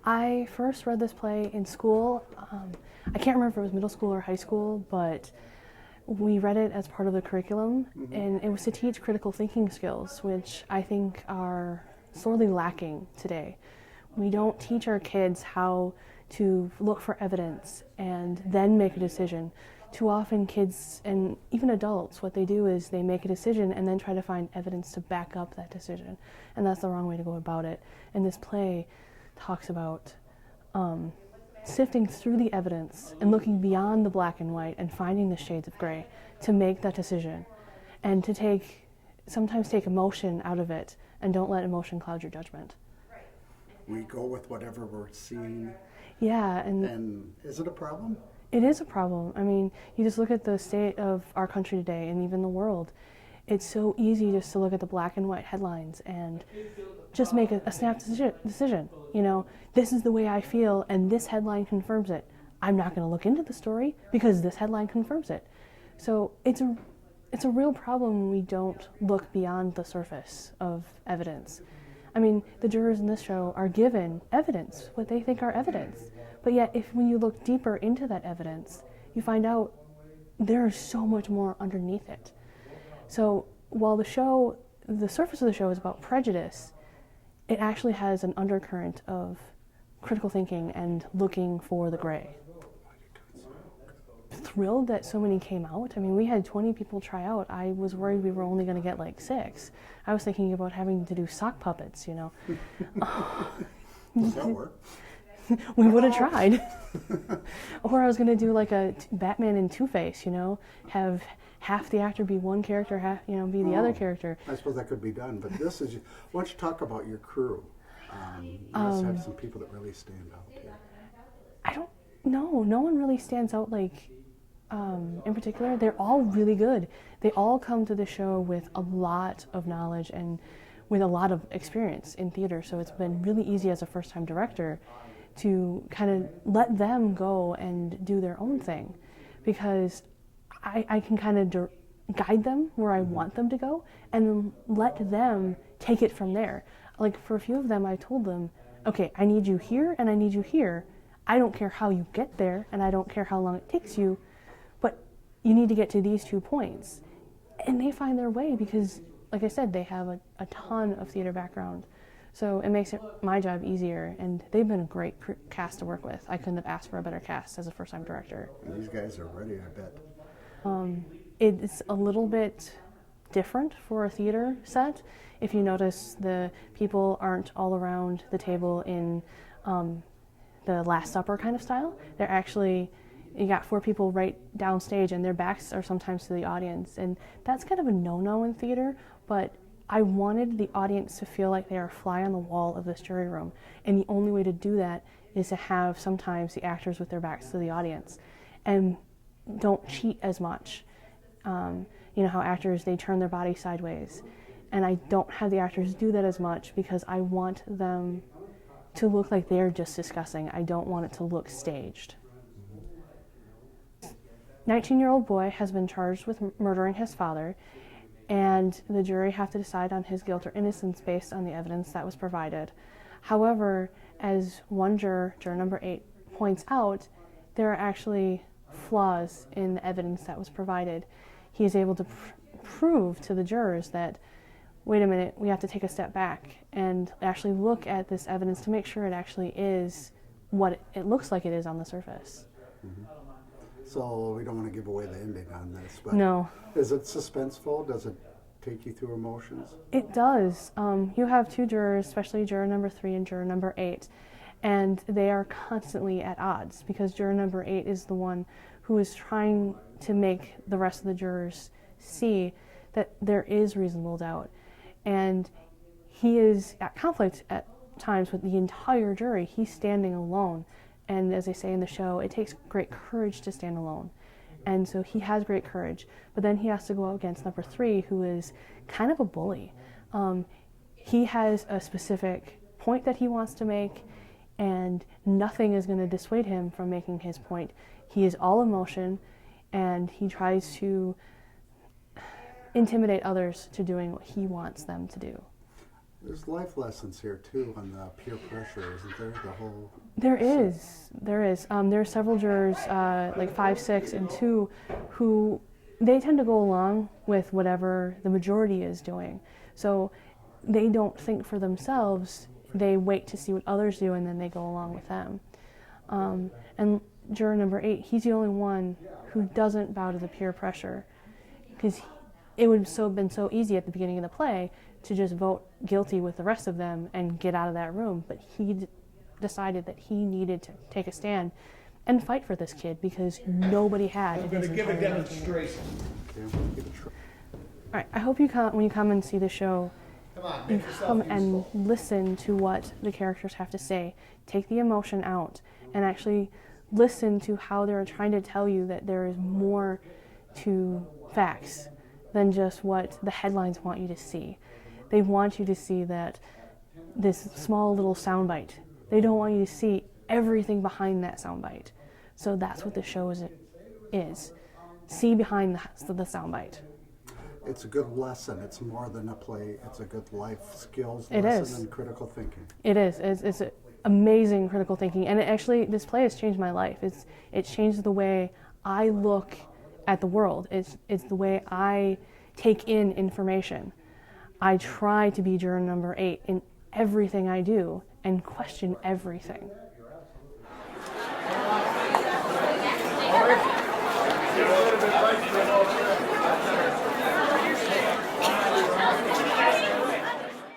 I first read this play in school. I can't remember if it was middle school or high school, but we read it as part of the curriculum, and it was to teach critical thinking skills, which I think are sorely lacking today. We don't teach our kids how to look for evidence and then make a decision. Too often kids and even adults, what they do is they make a decision and then try to find evidence to back up that decision. And that's the wrong way to go about it. And this play talks about sifting through the evidence and looking beyond the black and white and finding the shades of gray to make that decision, and to sometimes take emotion out of it, and don't let emotion cloud your judgment. We go with whatever we're seeing. Yeah, and is it a problem? It is a problem. I mean, you just look at the state of our country today and even the world. It's so easy just to look at the black and white headlines and just make a snap decision. You know, this is the way I feel and this headline confirms it. I'm not going to look into the story because this headline confirms it. So it's a real problem when we don't look beyond the surface of evidence. I mean, the jurors in this show are given evidence, what they think are evidence. But yet, when you look deeper into that evidence, you find out there is so much more underneath it. So while the surface of the show is about prejudice, it actually has an undercurrent of critical thinking and looking for the gray. Thrilled that so many came out. I mean, we had 20 people try out. I was worried we were only going to get like 6. I was thinking about having to do sock puppets, you know. Does that work? We would have tried. Or I was going to do like a Batman and Two-Face, you know, have half the actor be one character, half, you know, be the other character. I suppose that could be done, but this is, why don't you talk about your crew? You must have some people that really stand out here. I don't know. No one really stands out like, in particular. They're all really good. They all come to the show with a lot of knowledge and with a lot of experience in theater, so it's been really easy as a first-time director to kind of let them go and do their own thing, because I can kind of guide them where I want them to go and then let them take it from there. Like for a few of them, I told them, okay, I need you here and I need you here. I don't care how you get there and I don't care how long it takes you, but you need to get to these 2 points. And they find their way because, like I said, they have a ton of theater background. So it makes my job easier, and they've been a great cast to work with. I couldn't have asked for a better cast as a first-time director. And these guys are ready, I bet. It's a little bit different for a theater set. If you notice, the people aren't all around the table in the Last Supper kind of style. They're actually, you got 4 people right downstage and their backs are sometimes to the audience. And that's kind of a no-no in theater, but I wanted the audience to feel like they are a fly on the wall of this jury room. And the only way to do that is to have sometimes the actors with their backs to the audience and don't cheat as much. You know how actors, they turn their body sideways. And I don't have the actors do that as much because I want them to look like they're just discussing. I don't want it to look staged. 19-year-old boy has been charged with murdering his father, and the jury have to decide on his guilt or innocence based on the evidence that was provided. However, as one juror, juror number 8, points out, there are actually flaws in the evidence that was provided. He is able to prove to the jurors that, wait a minute, we have to take a step back and actually look at this evidence to make sure it actually is what it looks like it is on the surface. Mm-hmm. So we don't want to give away the ending on this, but no. Is it suspenseful? Does it take you through emotions? It does. You have 2 jurors, especially juror number 3 and juror number 8, and they are constantly at odds because juror number 8 is the one who is trying to make the rest of the jurors see that there is reasonable doubt. And he is at conflict at times with the entire jury. He's standing alone. And as they say in the show, it takes great courage to stand alone. And so he has great courage. But then he has to go up against number 3, who is kind of a bully. He has a specific point that he wants to make, and nothing is going to dissuade him from making his point. He is all emotion, and he tries to intimidate others to doing what he wants them to do. There's life lessons here too on the peer pressure, isn't there? The whole. There is. There are several jurors, like 5, 6, and 2, who they tend to go along with whatever the majority is doing. So they don't think for themselves. They wait to see what others do, and then they go along with them. And juror number 8, he's the only one who doesn't bow to the peer pressure, because it would have been so easy at the beginning of the play to just vote guilty with the rest of them and get out of that room. But he decided that he needed to take a stand and fight for this kid because nobody had. I'm going to give a demonstration. All right, I hope when you come and see the show, Come on, you make yourself come useful. and listen to what the characters have to say. Take the emotion out and actually listen to how they're trying to tell you that there is more to facts than just what the headlines want you to see. They want you to see that this small little soundbite. They don't want you to see everything behind that soundbite. So that's what the show is. See behind the soundbite. It's a good lesson. It's more than a play. It's a good life skills It lesson is. and critical thinking. It is. It's amazing critical thinking, and this play has changed my life. It's changed the way I look at the world. It's the way I take in information. I try to be juror number 8 in everything I do and question everything.